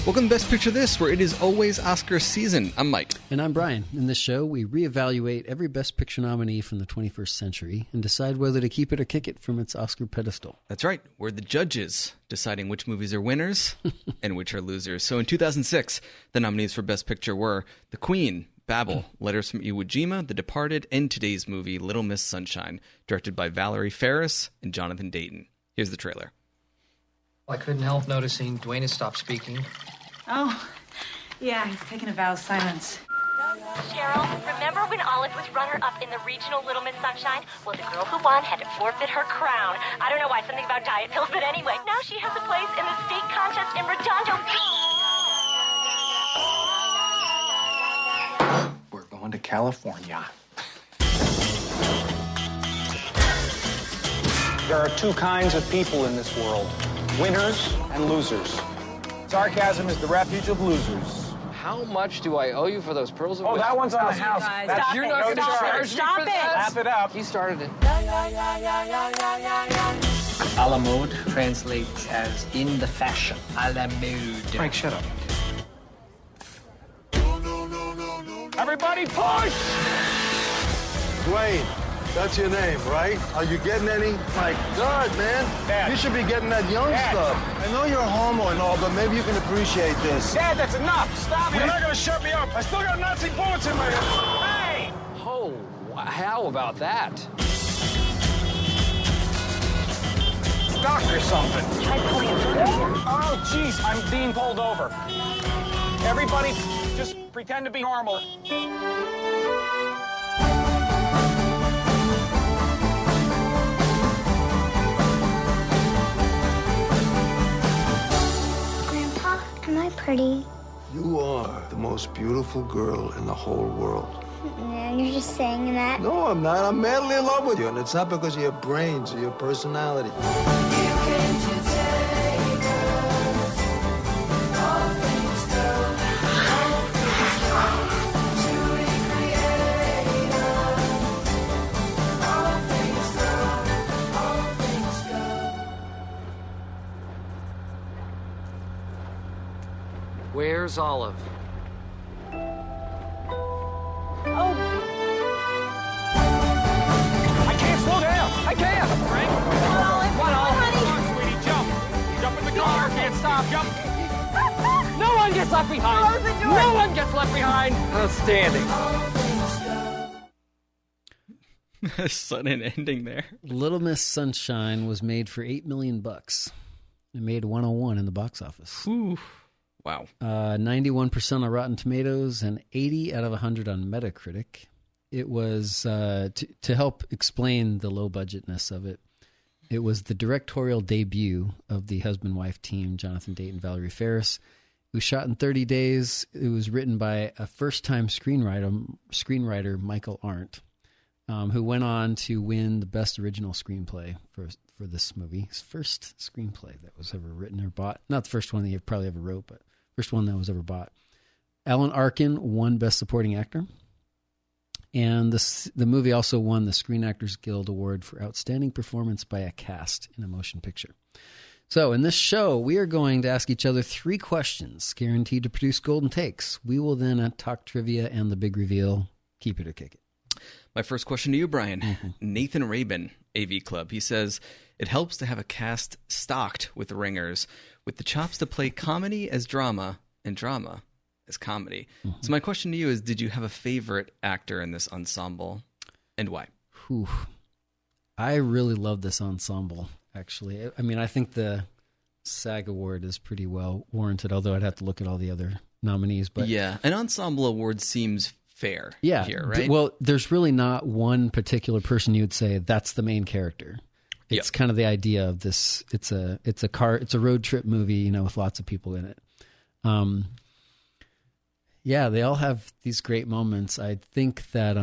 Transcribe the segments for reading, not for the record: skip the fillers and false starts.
Welcome to Best Picture This, where it is always Oscar season. I'm Mike. And I'm Brian. In this show, we reevaluate every Best Picture nominee from the 21st century and decide whether to keep it or kick it from its Oscar pedestal. That's right. We're the judges, deciding which movies are winners and which are losers. So in 2006, the nominees for Best Picture were The Queen, Babel, Letters from Iwo Jima, The Departed, and today's movie, Little Miss Sunshine, directed by Valerie, Faris, and Jonathan Dayton. Here's the trailer. I couldn't help noticing Dwayne has stopped speaking. Oh, yeah, he's taken a vow of silence. Cheryl, remember when Olive was runner-up in the regional Little Miss Sunshine? Well, the girl who won had to forfeit her crown. I don't know why, something about diet pills, but anyway, now she has a place in the state contest in Redondo. We're going to California. There are two kinds of people in this world, winners and losers. Sarcasm is the refuge of losers. How much do I owe you for those pearls of Oh, that one's on the house. Stop You're it. not going to Stop charge it. me Stop for it. that? Laugh it up. He started it. A la mode translates as in the fashion. A la mode. Frank, shut up. Everybody push! Dwayne, that's your name, right? Are you getting any? My God, man. Dad. You should be getting that young Dad. stuff. I know you're a homo and all, but maybe you can appreciate this. Dad, that's enough. Stop it. You're not going to shut me up. I still got Nazi bullets in my head. Hey! Oh, how about that? Stuck or something. Try pulling in front of you. Oh, jeez, I'm being pulled over. Everybody, just pretend to be normal. Grandpa, am I pretty? You are the most beautiful girl in the whole world. No, you're just saying that. No, I'm not. I'm madly in love with you, and it's not because of your brains or your personality. Where's Olive? I can't slow down. I can't. Frank. Come on, Olive. Come on, sweetie. Jump. Jump in the car. Can't stop. Jump. No one gets left behind. No one gets left behind. Outstanding. Sudden ending there. Little Miss Sunshine was made for $8 million. It made 101 in the box office. Ooh. Wow. 91% on Rotten Tomatoes and 80 out of 100 on Metacritic. It was, to help explain the low budgetness of it, it was the directorial debut of the husband-wife team, Jonathan Dayton, Valerie Faris. It was shot in 30 days. It was written by a first-time screenwriter Michael Arndt, who went on to win the Best Original Screenplay for this movie. His first screenplay that was ever written or bought. Not the first one that he probably ever wrote, but first one that was ever bought. Alan Arkin won Best Supporting Actor. And the movie also won the Screen Actors Guild Award for Outstanding Performance by a Cast in a Motion Picture. So in this show, we are going to ask each other 3 questions, guaranteed to produce golden takes. We will then talk trivia and the big reveal, keep it or kick it. My first question to you, Brian. Nathan Rabin, AV Club. He says, it helps to have a cast stocked with ringers, with the chops to play comedy as drama and drama as comedy. So my question to you is, did you have a favorite actor in this ensemble, and why? Whew. I really love this ensemble, actually. I mean, I think the SAG award is pretty well warranted, although I'd have to look at all the other nominees. But yeah, an ensemble award seems fair here, right? Well, there's really not one particular person you would say that's the main character. It's kind of the idea of this. It's a road trip movie, with lots of people in it. Yeah, they all have these great moments. I think that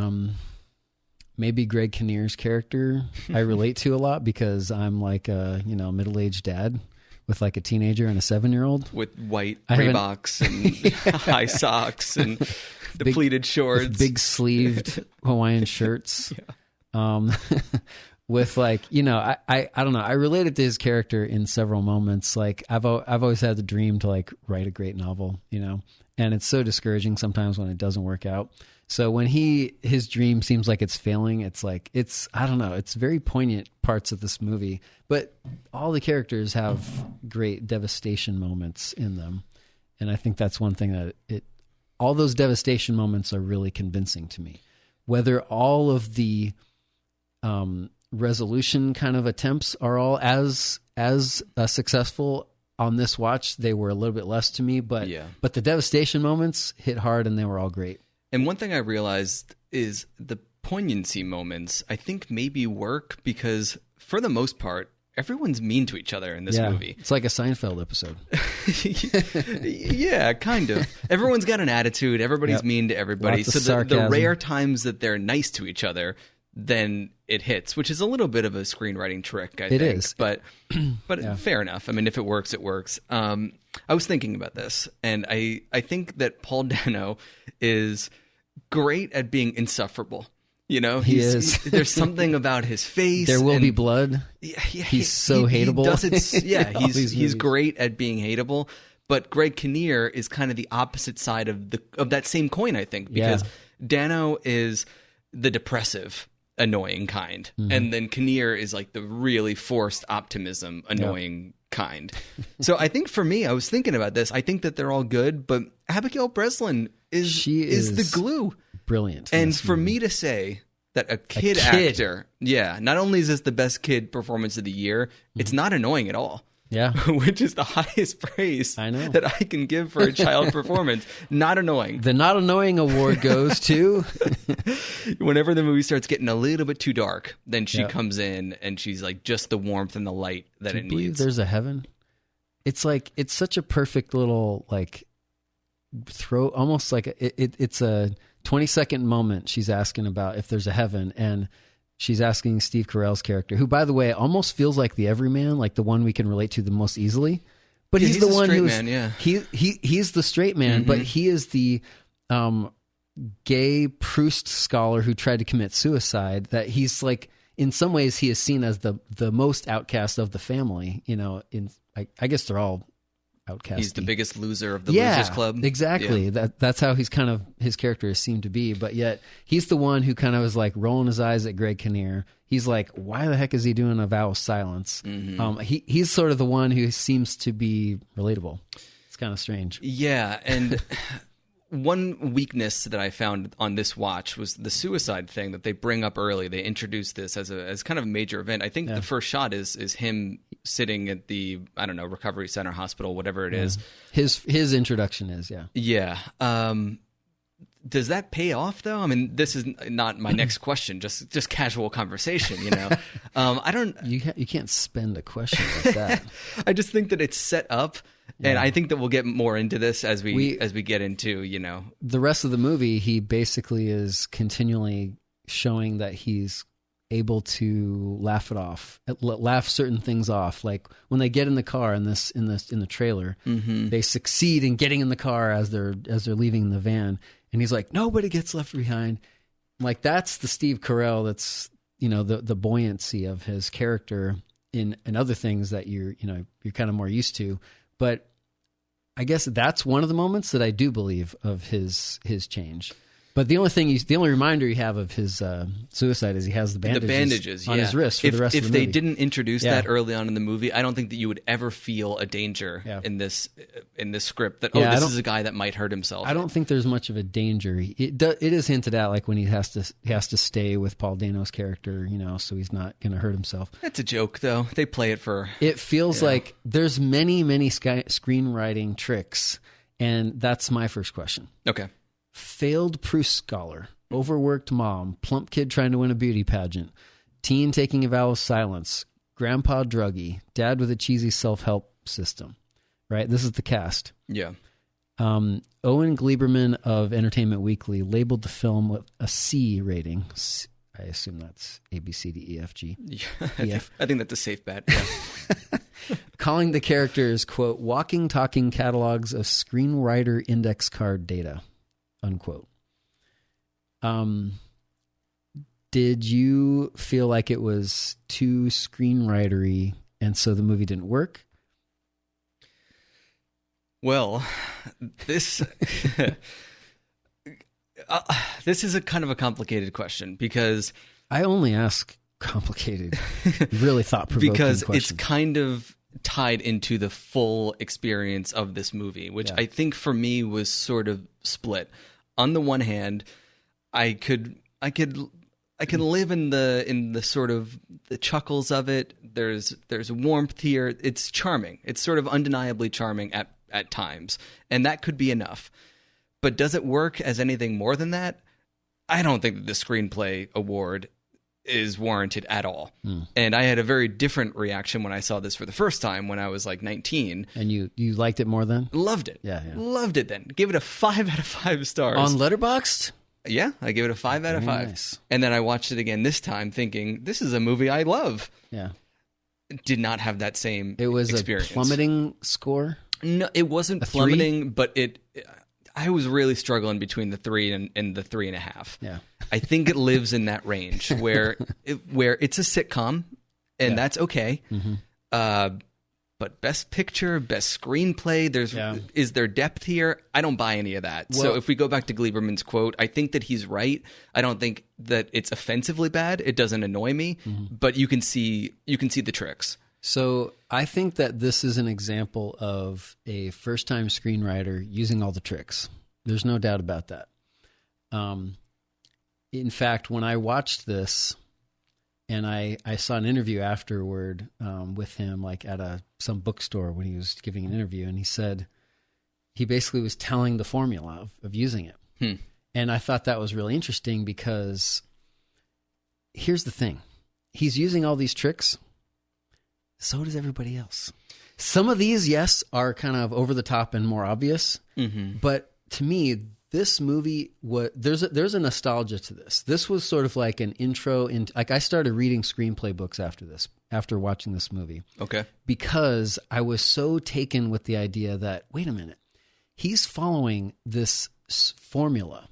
maybe Greg Kinnear's character I relate to a lot because I'm like a middle-aged dad with like a teenager and a 7-year-old with white Reeboks and high socks and the pleated shorts, big sleeved Hawaiian shirts. with like, you know, I don't know. I related to his character in several moments. Like I've always had the dream to like write a great novel, you know, and it's so discouraging sometimes when it doesn't work out. So when his dream seems like it's failing, I don't know, it's very poignant parts of this movie, but all the characters have great devastation moments in them. And I think that's one thing that all those devastation moments are really convincing to me. Whether all of the resolution kind of attempts are all as successful on this watch, they were a little bit less to me, but the devastation moments hit hard and they were all great. And one thing I realized is the poignancy moments, I think maybe work because for the most part, everyone's mean to each other in this movie. It's like a Seinfeld episode. Yeah, kind of. Everyone's got an attitude. Everybody's mean to everybody. Lots of so the sarcasm. rare times that they're nice to each other, then it hits, which is a little bit of a screenwriting trick, I think. It is. But fair enough. I mean, if it works, it works. I was thinking about this, and I think that Paul Dano is great at being insufferable. You know, there's something about his face. There will be blood. He's so hateable. He's great at being hateable. But Greg Kinnear is kind of the opposite side of that same coin, I think, because Dano is the depressive, annoying kind, and then Kinnear is like the really forced optimism, annoying kind. So I think for me, I was thinking about this. I think that they're all good, but Abigail Breslin is the glue. Brilliant. And for me to say that a kid actor, not only is this the best kid performance of the year, it's not annoying at all. Yeah. Which is the highest praise that I can give for a child performance. Not annoying. The not annoying award goes to... Whenever the movie starts getting a little bit too dark, then she comes in and she's like just the warmth and the light that it needs. There's a heaven? It's like, it's such a perfect little like throw, almost like it's a 20-second moment. She's asking about if there's a heaven, and she's asking Steve Carell's character, who, by the way, almost feels like the everyman, like the one we can relate to the most easily. But he's the one who's he's the straight man, but he is the gay Proust scholar who tried to commit suicide. That he's like, in some ways, he is seen as the most outcast of the family. You know, I guess they're all outcast. He's the biggest loser of the Losers Club. Exactly. Yeah. That's how he's kind of, his character is seemed to be. But yet he's the one who kind of is like rolling his eyes at Greg Kinnear. He's like, why the heck is he doing a vow of silence? He's sort of the one who seems to be relatable. It's kind of strange. Yeah, and one weakness that I found on this watch was the suicide thing that they bring up early. They introduce this as kind of a major event. I think the first shot is him sitting at the, I don't know, recovery center, hospital, whatever it is. His introduction is, Yeah. Does that pay off though? I mean, this is not my next question, just casual conversation, you know. I don't. You can't spend a question like that. I just think that it's set up, and I think that we'll get more into this as we get into, you know, the rest of the movie. He basically is continually showing that he's able to laugh it off, laugh certain things off. Like when they get in the car in the trailer, they succeed in getting in the car as they're leaving the van. And he's like, nobody gets left behind. Like, that's the Steve Carell. That's, you know, the buoyancy of his character in other things that you're kind of more used to. But I guess that's one of the moments that I do believe of his change. But the only reminder you have of his suicide is he has the bandages on his wrist for the rest of the movie. If they didn't introduce that early on in the movie, I don't think that you would ever feel a danger in this script that this is a guy that might hurt himself. I don't think there's much of a danger. It is hinted at, like when he has to stay with Paul Dano's character, you know, so he's not going to hurt himself. That's a joke, though. They play it for. It feels like there's many screenwriting tricks, and that's my first question. Okay. Failed Proust scholar, overworked mom, plump kid trying to win a beauty pageant, teen taking a vow of silence, grandpa druggie, dad with a cheesy self-help system, right? This is the cast. Yeah. Owen Gleiberman of Entertainment Weekly labeled the film with a C rating. I assume that's A, B, C, D, E, F, G. Yeah, I think that's a safe bet. Yeah. Calling the characters, quote, walking, talking catalogs of screenwriter index card data. Unquote. Did you feel like it was too screenwritery and so the movie didn't work? Well, this this is a kind of a complicated question because I only ask complicated, really thought-provoking because questions. it's kind of tied into the full experience of this movie, which I think for me was sort of split. On the one hand, I could live in the sort of the chuckles of it. There's warmth here. It's charming. It's sort of undeniably charming at times, and that could be enough. But does it work as anything more than that? I don't think that the Screenplay award is warranted at all. And I had a very different reaction when I saw this for the first time when I was like 19. And you liked it more then? Loved it. Yeah. Loved it then. Gave it a 5 out of 5 stars. On Letterboxd? Yeah, I gave it a 5 out of 5. Nice. And then I watched it again this time thinking, this is a movie I love. Yeah. Did not have that same It was experience. a plummeting score? No, it wasn't plummeting, but I was really struggling between the 3 and the 3.5. Yeah. I think it lives in that range where it's a sitcom, and that's okay. But best picture, best screenplay, is there depth here? I don't buy any of that. Well, so if we go back to Gleiberman's quote, I think that he's right. I don't think that it's offensively bad. It doesn't annoy me, but you can see the tricks. So I think that this is an example of a first-time screenwriter using all the tricks. There's no doubt about that. In fact, when I watched this, and I saw an interview afterward with him, like at some bookstore when he was giving an interview, and he said he basically was telling the formula of using it. And I thought that was really interesting because here's the thing. He's using all these tricks. So does everybody else. Some of these, yes, are kind of over the top and more obvious. But to me, this movie there's a nostalgia to this. This was sort of like an intro like I started reading screenplay books after watching this movie. Okay. Because I was so taken with the idea that, wait a minute, he's following this formula.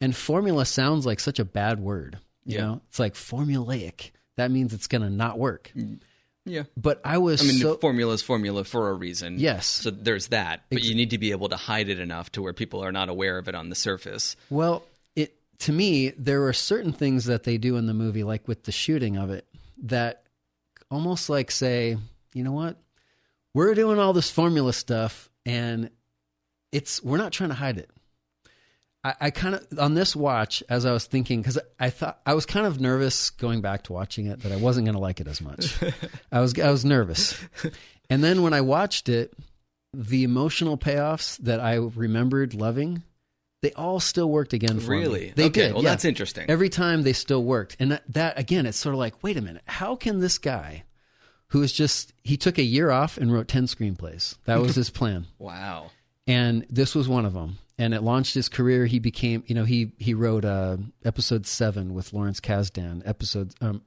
And formula sounds like such a bad word. You know, it's like formulaic. That means it's going to not work. Yeah. But the formula is formula for a reason. Yes. So there's that. But you need to be able to hide it enough to where people are not aware of it on the surface. Well, to me, there are certain things that they do in the movie, like with the shooting of it, that almost like say, you know what? We're doing all this formula stuff, and we're not trying to hide it. I kind of, on this watch, as I was thinking, because I was kind of nervous going back to watching it that I wasn't going to like it as much. I was nervous. And then when I watched it, the emotional payoffs that I remembered loving, they all still worked again for me. Really? They did. Well, that's interesting. Every time they still worked. And that again, it's sort of like, wait a minute, how can this guy who is he took a year off and wrote 10 screenplays. That was his plan. Wow. And this was one of them. And it launched his career. He became, he wrote episode 7 with Lawrence Kasdan,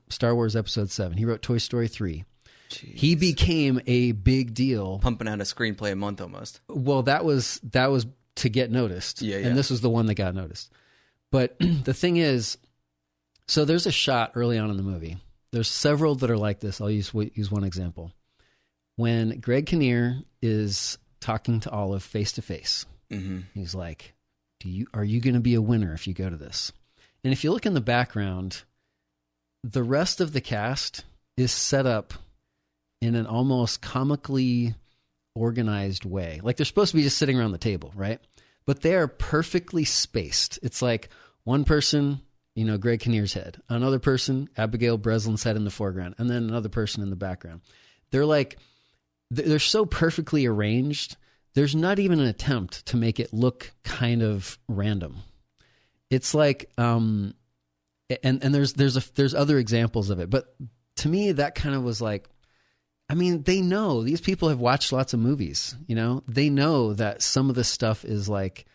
Star Wars episode 7. He wrote Toy Story 3. Jeez. He became a big deal. Pumping out a screenplay a month almost. Well, that was to get noticed. Yeah. And this was the one that got noticed. But the thing is, so there's a shot early on in the movie. There's several that are like this. I'll use one example. When Greg Kinnear is talking to Olive face to face, he's like, are you going to be a winner if you go to this? And if you look in the background, the rest of the cast is set up in an almost comically organized way. Like they're supposed to be just sitting around the table, right? But they are perfectly spaced. It's like one person, Greg Kinnear's head, another person, Abigail Breslin's head in the foreground, and then another person in the background. They're so perfectly arranged. There's not even an attempt to make it look kind of random. It's like, and there's other examples of it, but to me that kind of was like, they know, these people have watched lots of movies, they know that some of this stuff is like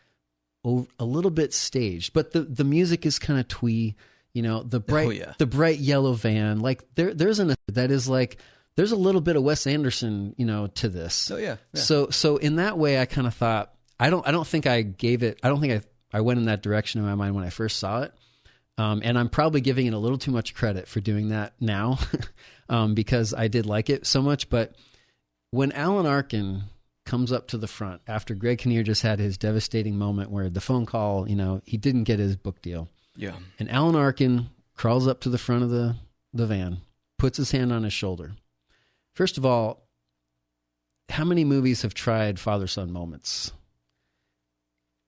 a little bit staged, but the music is kind of twee, the bright yellow van, like there's that is like, there's a little bit of Wes Anderson, to this. Oh yeah. So in that way, I kind of thought, I don't think I went in that direction in my mind when I first saw it. And I'm probably giving it a little too much credit for doing that now because I did like it so much. But when Alan Arkin comes up to the front after Greg Kinnear just had his devastating moment where the phone call, he didn't get his book deal. Yeah. And Alan Arkin crawls up to the front of the van, puts his hand on his shoulder. First of all, how many movies have tried father-son moments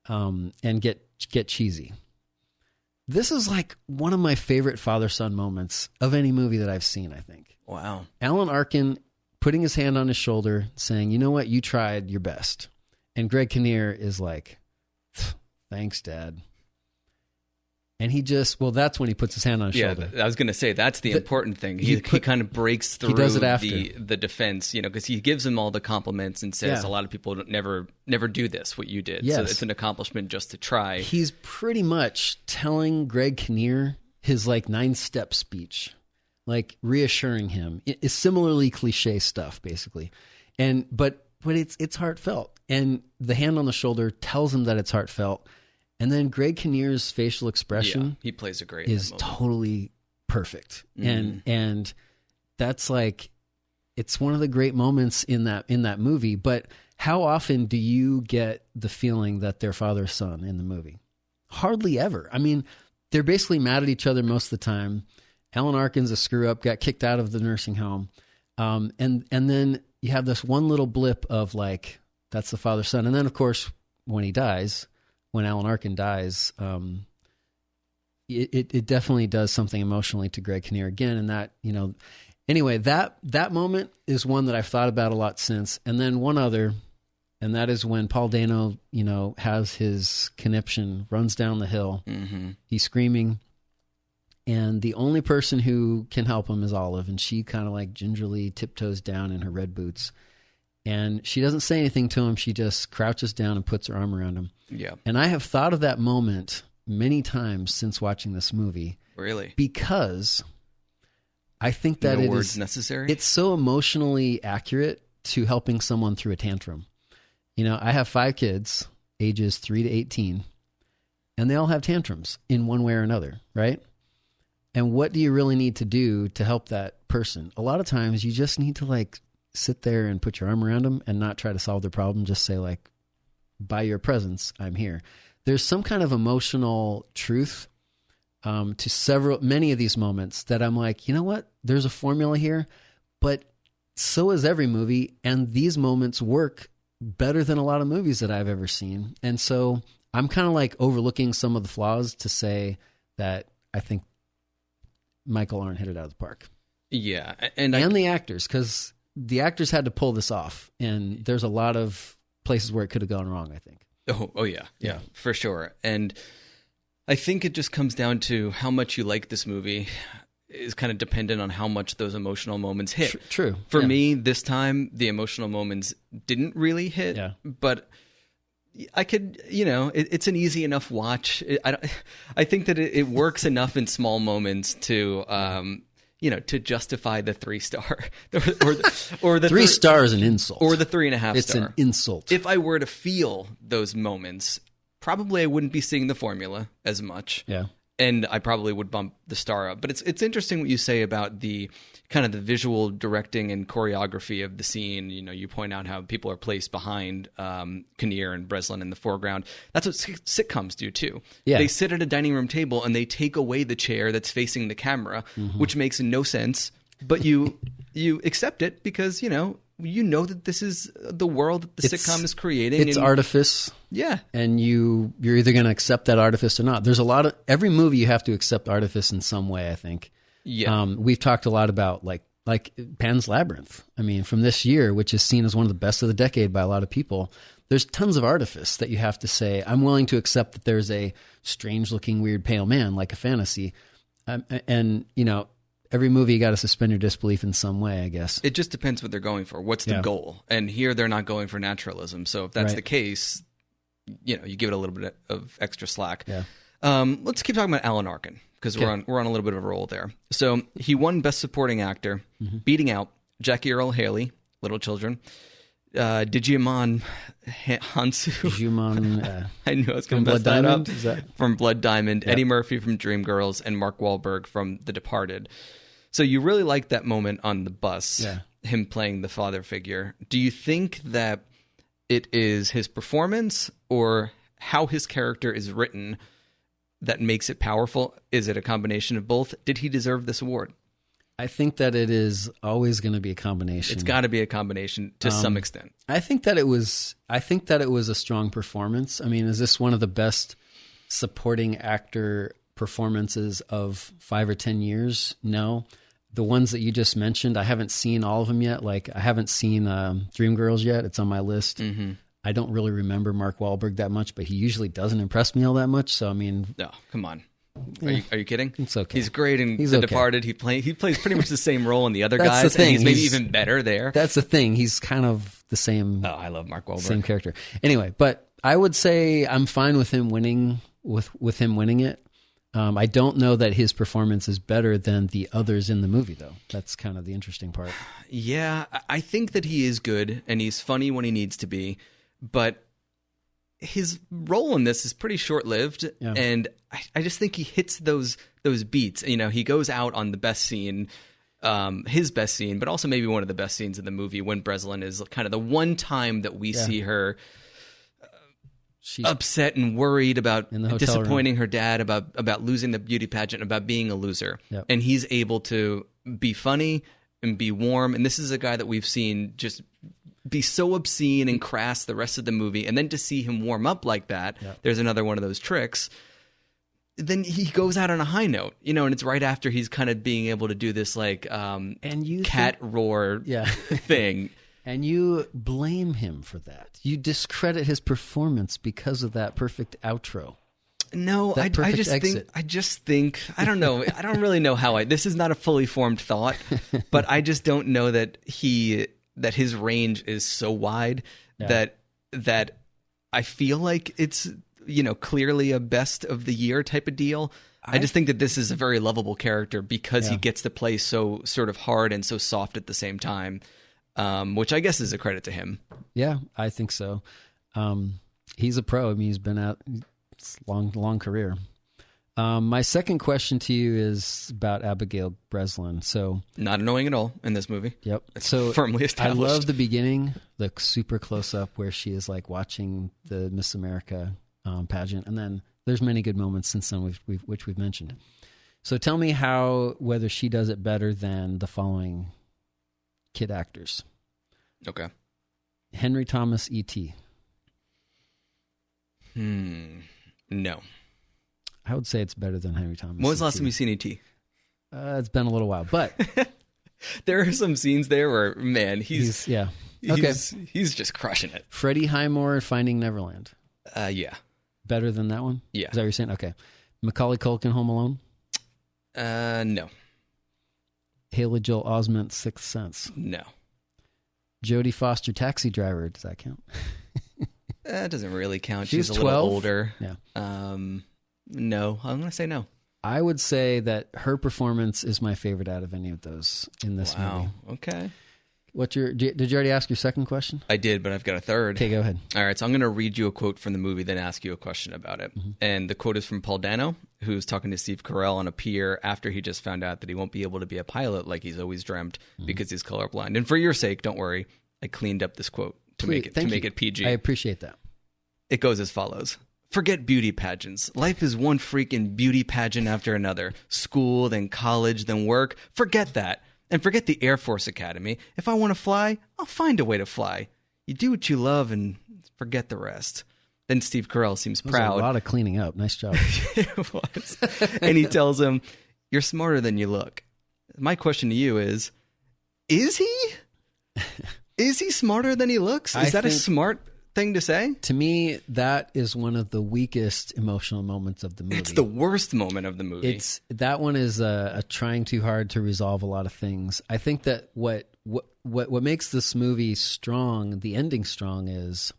and get cheesy? This is like one of my favorite father-son moments of any movie that I've seen, I think. Wow. Alan Arkin putting his hand on his shoulder, saying, you know what, you tried your best. And Greg Kinnear is like, thanks, Dad. And he that's when he puts his hand on his shoulder. I was going to say, that's the important thing. He kind of breaks through the defense, because he gives him all the compliments and says a lot of people never do this, what you did. Yes. So it's an accomplishment just to try. He's pretty much telling Greg Kinnear his 9-step speech, reassuring him. It's similarly cliche stuff, basically. But it's heartfelt. And the hand on the shoulder tells him that it's heartfelt. And then Greg Kinnear's facial expression he plays a great is totally perfect. Mm-hmm. And that's it's one of the great moments in that movie. But how often do you get the feeling that they're father-son in the movie? Hardly ever. I mean, they're basically mad at each other most of the time. Alan Arkin's a screw-up, got kicked out of the nursing home. And then you have this one little blip of that's the father-son. And then, of course, when Alan Arkin dies, it definitely does something emotionally to Greg Kinnear again. And that, anyway, that moment is one that I've thought about a lot since. And then one other, and that is when Paul Dano, has his conniption, runs down the hill. Mm-hmm. He's screaming. And the only person who can help him is Olive. And she kind of gingerly tiptoes down in her red boots. And she doesn't say anything to him. She just crouches down and puts her arm around him. Yeah. And I have thought of that moment many times since watching this movie. Really? Because I think that no words necessary. It's so emotionally accurate to helping someone through a tantrum. I have 5 kids, ages 3 to 18, and they all have tantrums in one way or another, right? And what do you really need to do to help that person? A lot of times you just need to sit there and put your arm around them and not try to solve their problem. Just say by your presence, I'm here. There's some kind of emotional truth to many of these moments that I'm you know what? There's a formula here, but so is every movie. And these moments work better than a lot of movies that I've ever seen. And so I'm kind of overlooking some of the flaws to say that I think Michael Arndt hit it out of the park. Yeah. And the actors, because the actors had to pull this off, and there's a lot of places where it could have gone wrong, I think. Oh yeah, for sure. And I think it just comes down to how much you like this movie is kind of dependent on how much those emotional moments hit. True. For me, this time, the emotional moments didn't really hit, but I could, it's an easy enough watch. I think that it works enough in small moments to to justify the 3-star or the 3 stars an insult, or the 3.5 star. It's an insult. If I were to feel those moments, probably I wouldn't be seeing the formula as much. Yeah. And I probably would bump the star up. But it's interesting what you say about the kind of the visual directing and choreography of the scene. You point out how people are placed behind Kinnear and Breslin in the foreground. That's what sitcoms do too. Yeah. They sit at a dining room table and they take away the chair that's facing the camera, which makes no sense. But you accept it because, that this is the world that the sitcom is creating. It's artifice. Yeah. And you're either going to accept that artifice or not. There's every movie you have to accept artifice in some way, I think. Yeah. We've talked a lot about like Pan's Labyrinth. I mean, from this year, which is seen as one of the best of the decade by a lot of people, there's tons of artifice that you have to say, I'm willing to accept that there's a strange looking, weird, pale man, like a fantasy. And every movie you got to suspend your disbelief in some way, I guess. It just depends what they're going for. What's the goal? And here they're not going for naturalism. So if that's the case, you give it a little bit of extra slack. Yeah. Let's keep talking about Alan Arkin because we're on a little bit of a roll there. So he won Best Supporting Actor, beating out Jackie Earle Haley, Little Children, Digimon Hansu. Digimon. I knew I was going to mess that up. From Blood Diamond, Eddie Murphy from Dreamgirls, and Mark Wahlberg from The Departed. So you really liked that moment on the bus, him playing the father figure. Do you think that it is his performance or how his character is written that makes it powerful? Is it a combination of both? Did he deserve this award? I think that it is always going to be a combination. It's got to be a combination to some extent. I think that it was a strong performance. I mean, is this one of the best supporting actor performances of 5 or 10 years? No. The ones that you just mentioned, I haven't seen all of them yet. Like, I haven't seen Dreamgirls yet. It's on my list. Mm-hmm. I don't really remember Mark Wahlberg that much, but he usually doesn't impress me all that much. So, I mean... No, come on. Are you kidding? It's okay. He's great in The Departed. He plays pretty much the same role in the other guys, and he's maybe even better there. That's the thing. He's kind of the same. Oh, I love Mark Wahlberg. Same character. Anyway, but I would say I'm fine with him winning. With him winning it. I don't know that his performance is better than the others in the movie, though. That's kind of the interesting part. Yeah, I think that he is good, and he's funny when he needs to be, but his role in this is pretty short-lived, and I just think he hits those beats. You know, he goes out on the best scene, his best scene, but also maybe one of the best scenes in the movie when Breslin is kind of the one time that we see her she's upset and worried about disappointing her dad, about losing the beauty pageant, about being a loser. Yep. And he's able to be funny and be warm. And this is a guy that we've seen just be so obscene and crass the rest of the movie. And then to see him warm up like that, there's another one of those tricks. Then he goes out on a high note, you know, and it's right after he's kind of being able to do this like roar thing. And you blame him for that. You discredit his performance because of that perfect outro. No, I just think, I don't know. I don't really know how this is not a fully formed thought, but I just don't know that his range is so wide that I feel like it's, you know, clearly a best of the year type of deal. I just think that this is a very lovable character because he gets to play so sort of hard and so soft at the same time. Which I guess is a credit to him. Yeah, I think so. He's a pro. I mean, he's been out long career. My second question to you is about Abigail Breslin. So not annoying at all in this movie. Yep. It's so firmly established. I love the beginning, the super close up where she is like watching the Miss America pageant, and then there's many good moments since then which we've mentioned. So tell me whether she does it better than the following kid actors. Okay. Henry Thomas, E.T. No. I would say it's better than Henry Thomas. When was the last time you seen E.T.? It's been a little while, but there are some scenes there where, man, he's just crushing it. Freddie Highmore, Finding Neverland. Yeah. Better than that one? Yeah. Is that what you're saying? Okay. Macaulay Culkin, Home Alone? No. Haley Joel Osment, Sixth Sense? No. Jodie Foster, Taxi Driver, does that count? That doesn't really count. She's a 12? little older. Yeah. No, I'm going to say no. I would say that her performance is my favorite out of any of those in this movie. Okay. Did you already ask your second question? I did, but I've got a third. Okay, go ahead. All right, so I'm going to read you a quote from the movie, then ask you a question about it. Mm-hmm. And the quote is from Paul Dano, who's talking to Steve Carell on a pier after he just found out that he won't be able to be a pilot like he's always dreamt because he's colorblind. And for your sake, don't worry, I cleaned up this quote to make it PG. I appreciate that. It goes as follows. Forget beauty pageants. Life is one freaking beauty pageant after another. School, then college, then work. Forget that. And forget the Air Force Academy. If I want to fly, I'll find a way to fly. You do what you love and forget the rest. Then Steve Carell seems proud. A lot of cleaning up. Nice job. It was. And he tells him, you're smarter than you look. My question to you is he? Is he smarter than he looks? Is that a smart thing to say? To me, that is one of the weakest emotional moments of the movie. It's the worst moment of the movie. That one is a trying too hard to resolve a lot of things. I think that what makes this movie strong, the ending strong, is,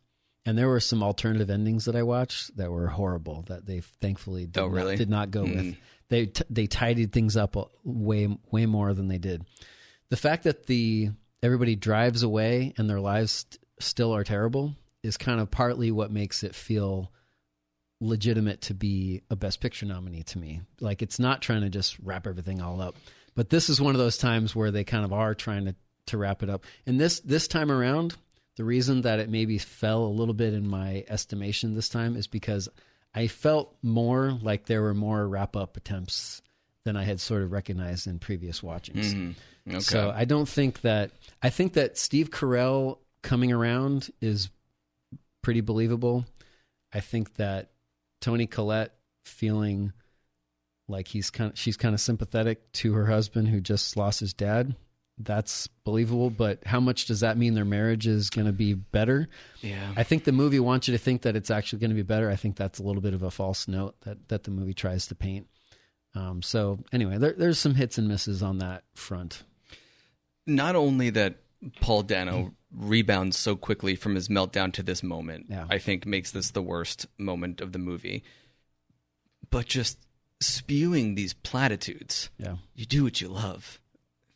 and there were some alternative endings that I watched that were horrible that they thankfully did not go with. They tidied things up way more than they did. The fact that everybody drives away and their lives still are terrible is kind of partly what makes it feel legitimate to be a Best Picture nominee to me. Like, it's not trying to just wrap everything all up. But this is one of those times where they kind of are trying to wrap it up. And this time around, the reason that it maybe fell a little bit in my estimation this time is because I felt more like there were more wrap-up attempts than I had sort of recognized in previous watchings. Mm-hmm. Okay. So I think that Steve Carell coming around is pretty believable. I think that Toni Collette feeling like she's kind of sympathetic to her husband who just lost his dad, that's believable. But how much does that mean their marriage is going to be better? Yeah. I think the movie wants you to think that it's actually going to be better. I think that's a little bit of a false note that the movie tries to paint. So anyway, there's some hits and misses on that front. Not only that Paul Dano rebounds so quickly from his meltdown to this moment, I think makes this the worst moment of the movie, but just spewing these platitudes. Yeah. You do what you love.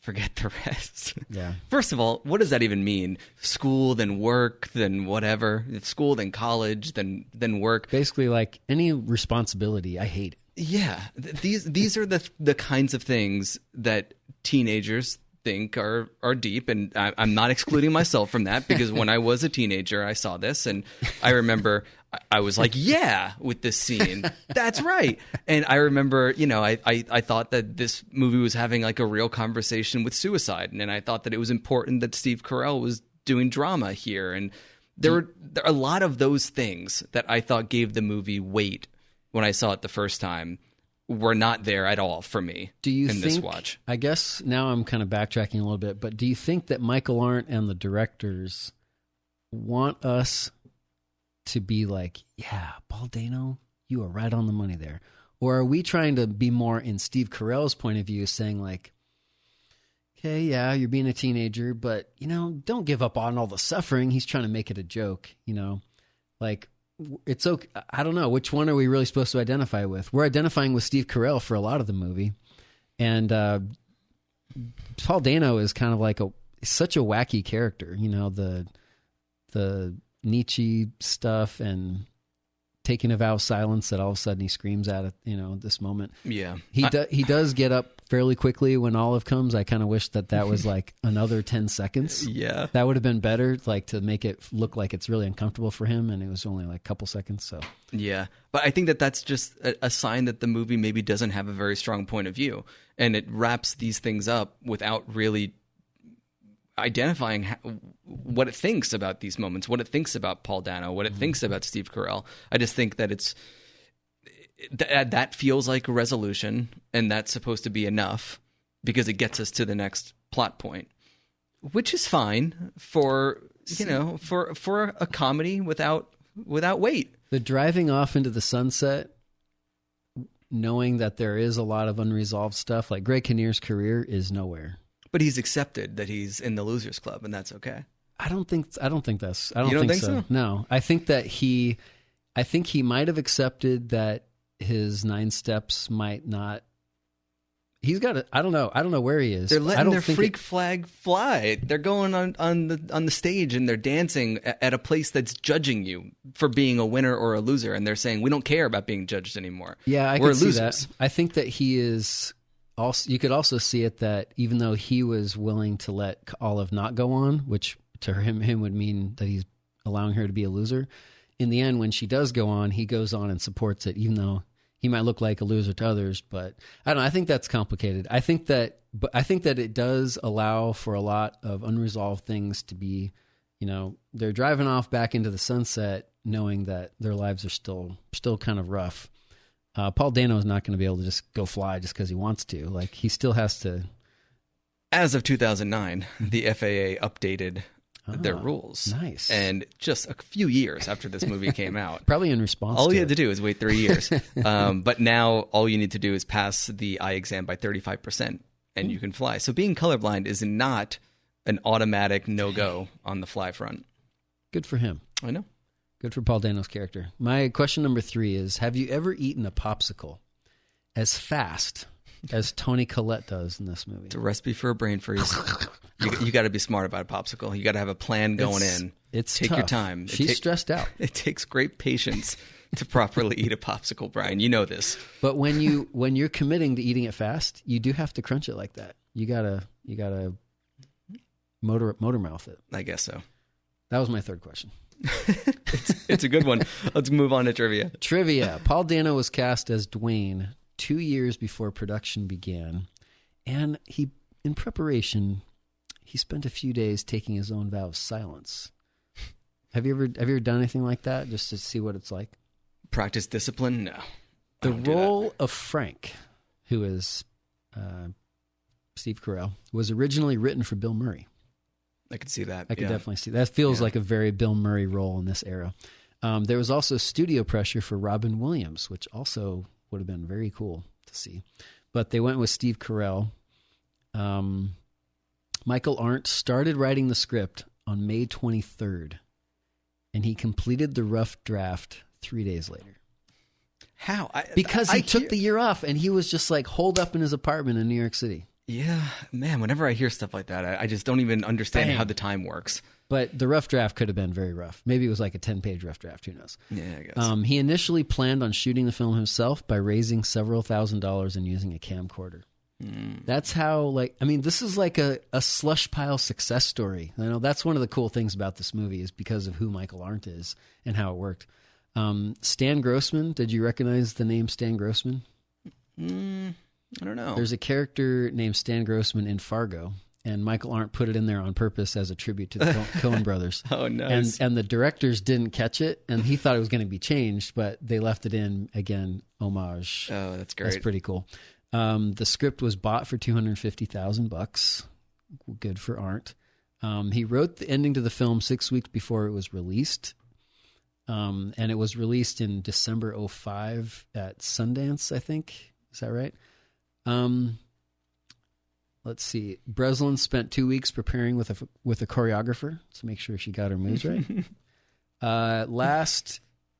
Forget the rest. Yeah. First of all, what does that even mean? School, then work, then whatever. School, then college, then work. Basically, like any responsibility, I hate it. Yeah. These are the kinds of things that teenagers think are deep, and I'm not excluding myself from that, because when I was a teenager, I saw this, and I remember I was like, yeah, with this scene. That's right. And I remember, I thought that this movie was having like a real conversation with suicide, and I thought that it was important that Steve Carell was doing drama here, and there were a lot of those things that I thought gave the movie weight when I saw it the first time were not there at all for me this watch. I guess now I'm kind of backtracking a little bit, but do you think that Michael Arndt and the directors want us to be like, yeah, Paul Dano, you are right on the money there? Or are we trying to be more in Steve Carell's point of view, saying like, okay, yeah, you're being a teenager, but, don't give up on all the suffering. He's trying to make it a joke, like, it's okay. I don't know. Which one are we really supposed to identify with? We're identifying with Steve Carell for a lot of the movie. And Paul Dano is kind of like such a wacky character, the Nietzsche stuff and taking a vow of silence that all of a sudden he screams at this moment. Yeah. He does get up fairly quickly when Olive comes. I kind of wish that was like another 10 seconds. Yeah. That would have been better, like to make it look like it's really uncomfortable for him, and it was only like a couple seconds. So yeah. But I think that's just a sign that the movie maybe doesn't have a very strong point of view, and it wraps these things up without really identifying what it thinks about these moments, what it thinks about Paul Dano, what it thinks about Steve Carell. I just think that that feels like a resolution, and that's supposed to be enough because it gets us to the next plot point, which is fine for a comedy without weight. The driving off into the sunset, knowing that there is a lot of unresolved stuff, like Greg Kinnear's career is nowhere. But he's accepted that he's in the Losers Club, and that's okay. I don't think so. You don't think so? No, I think he might have accepted that his 9 steps might not. He's got I don't know where he is. They're letting their freak flag fly. They're going on the stage and they're dancing at a place that's judging you for being a winner or a loser, and they're saying we don't care about being judged anymore. Yeah, I We're can see losers. that. I think that he is. Also, you could also see it that even though he was willing to let Olive not go on, which to him would mean that he's allowing her to be a loser, in the end, when she does go on, he goes on and supports it, even though he might look like a loser to others. But I don't know. I think that's complicated. I think that it does allow for a lot of unresolved things to be, they're driving off back into the sunset, knowing that their lives are still kind of rough. Paul Dano is not going to be able to just go fly just because he wants to. Like, he still has to. As of 2009, the FAA updated their rules. Nice. And just a few years after this movie came out. Probably in response all to you had to do is wait 3 years. But now all you need to do is pass the eye exam by 35%, and you can fly. So being colorblind is not an automatic no-go on the fly front. Good for him. I know. Good for Paul Dano's character. My question number 3 is, have you ever eaten a popsicle as fast as Toni Collette does in this movie? It's a recipe for a brain freeze. You got to be smart about a popsicle. You got to have a plan going in. It's Take tough. your time. She's stressed out. It takes great patience to properly eat a popsicle, Brian. You know this. But when you're committing to eating it fast, you do have to crunch it like that. You gotta motor mouth it. I guess so. That was my third question. It's a good one. Let's move on to trivia. Trivia. Paul Dano was cast as Dwayne 2 years before production began, and in preparation, he spent a few days taking his own vow of silence. Have you ever done anything like that just to see what it's like? Practice discipline? No. The role of Frank, who is Steve Carell, was originally written for Bill Murray. I could see that. I could definitely see that. Feels like a very Bill Murray role in this era. There was also studio pressure for Robin Williams, which also would have been very cool to see. But they went with Steve Carell. Michael Arndt started writing the script on May 23rd, and he completed the rough draft 3 days later. How? Because he took the year off, and he was just like holed up in his apartment in New York City. Yeah, man, whenever I hear stuff like that, I just don't even understand how the time works. But the rough draft could have been very rough. Maybe it was like a 10-page rough draft. Who knows? Yeah, I guess. He initially planned on shooting the film himself by raising several $1,000s and using a camcorder. That's how, this is like a slush pile success story. I know that's one of the cool things about this movie is because of who Michael Arndt is and how it worked. Stan Grossman, did you recognize the name Stan Grossman? I don't know. There's a character named Stan Grossman in Fargo, and Michael Arndt put it in there on purpose as a tribute to the Coen brothers. Oh, nice. And the directors didn't catch it, and he thought it was going to be changed, but they left it in, again, homage. Oh, that's great. That's pretty cool. The script was bought for $250,000. Good for Arndt. He wrote the ending to the film 6 weeks before it was released. And it was released in December 2005 at Sundance, I think. Is that right? Let's see. Breslin spent 2 weeks preparing with a choreographer to make sure she got her moves right.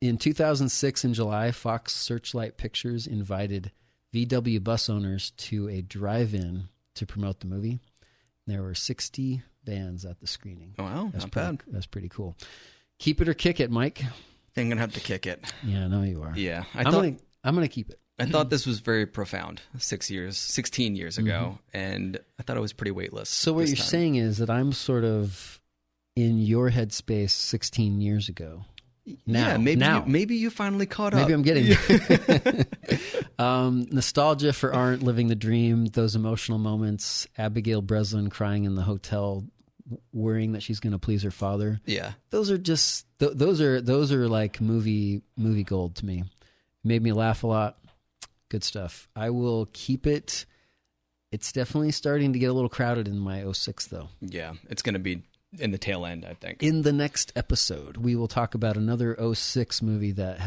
In 2006 in July, Fox Searchlight Pictures invited VW bus owners to a drive-in to promote the movie. There were 60 bands at the screening. Wow, not bad. That's pretty cool. Keep it or kick it, Mike. I think I'm going to have to kick it. Yeah, I know you are. Yeah. I'm going to keep it. I thought this was very profound 16 years ago, and I thought it was pretty weightless. So what you're saying is that I'm sort of in your headspace 16 years ago. Maybe you finally caught up. Maybe I'm getting nostalgia for Arndt living the dream, those emotional moments, Abigail Breslin crying in the hotel, worrying that she's going to please her father. Yeah. Those are just those are like movie gold to me. Made me laugh a lot. Good stuff. I will keep it. It's definitely starting to get a little crowded in my 06 though. Yeah, it's going to be in the tail end, I think. In the next episode, we will talk about another 06 movie that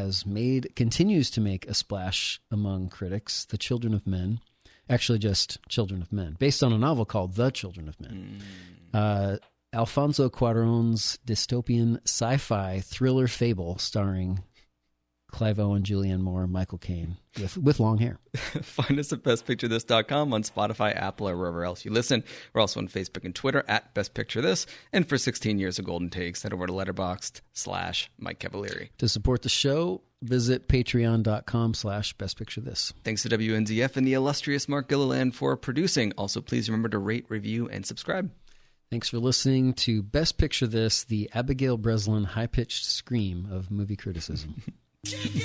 continues to make a splash among critics, The Children of Men. Actually, just Children of Men, based on a novel called The Children of Men. Alfonso Cuarón's dystopian sci-fi thriller fable starring Clive Owen, Julianne Moore, Michael Caine with long hair. Find us at bestpicturethis.com on Spotify, Apple, or wherever else you listen. We're also on Facebook and Twitter at Best Picture This. And for 16 years of Golden Takes, head over to Letterboxd/Mike Cavalieri. To support the show, visit patreon.com/bestpicturethis. Thanks to WNZF and the illustrious Mark Gilliland for producing. Also, please remember to rate, review, and subscribe. Thanks for listening to Best Picture This, the Abigail Breslin high-pitched scream of movie criticism. Chicken!